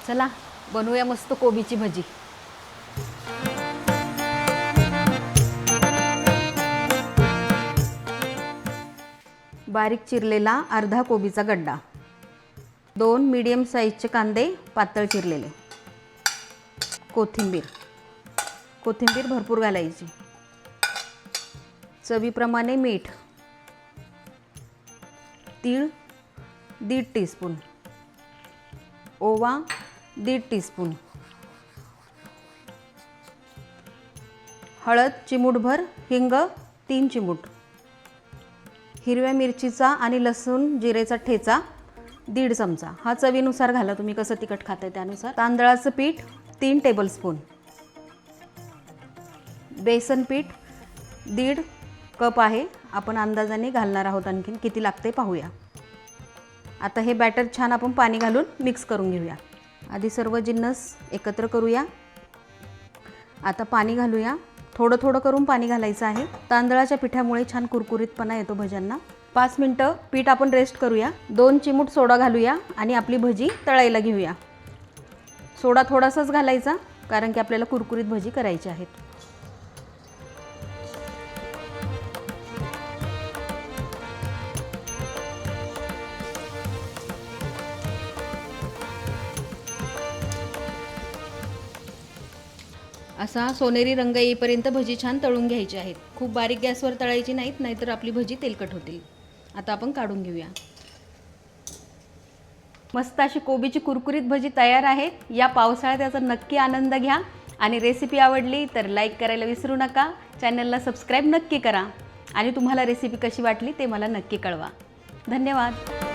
चला बनवूया मस्त कोबीची भजी। बारीक चिरलेला अर्धा कोबीचा गड्डा, 2 मीडियम साईजचे कांदे पातळ चिरलेले, कोथिंबीर भरपूर घालायची, चवीप्रमाणे मीठ, तीळ 1.5 टीस्पून, ओवा 1.5 टीस्पून, हळद चिमूटभर, हिंग 3 चिमूट, हिरव्या मिरचीचा आणि लसूण जिरेचा ठेचा 1.5 चमचा। हा चवीनुसार घाला, तुम्ही कसं तिखट खाताय त्यानुसार। तांदळाचं पीठ 3 टेबलस्पून, बेसन पीठ 1.5 कप आहे, आपण अंदाजाने घालणार आहोत, आणखीन किती लागते पाहूया। आता हे बॅटर छान आपण पाणी घालून मिक्स करून घेऊया। आधी सर्व जिन्नस एकत्र करूया। आता पाणी घालूया, थोडं थोडं करून पाणी घालायचं आहे। तांदळाच्या पिठामुळे छान कुरकुरीतपणा येतो भज्यांना। 5 मिनिटं पीठ आपण रेस्ट करूया। 2 चिमूट सोडा घालूया आणि आपली भजी तळायला घेऊया। सोडा थोडासाच घालायचा, कारण की आपल्याला कुरकुरीत भजी करायची आहेत। असा सोनेरी रंग येईपर्यंत भजी छान तळून घ्यायची आहेत। खूप बारीक गॅसवर तळायची नाहीत, नाहीतर आपली भजी तेलकट होतील। आता आपण काढून घेऊया। मस्त अशी कोबीची कुरकुरीत भजी तयार आहे। या पावसाळ्यात याचा नक्की आनंद घ्या आणि रेसिपी आवडली तर लाईक करायला विसरू नका। चॅनलला सबस्क्राईब नक्की करा आणि तुम्हाला रेसिपी कशी वाटली ते मला नक्की कळवा। धन्यवाद।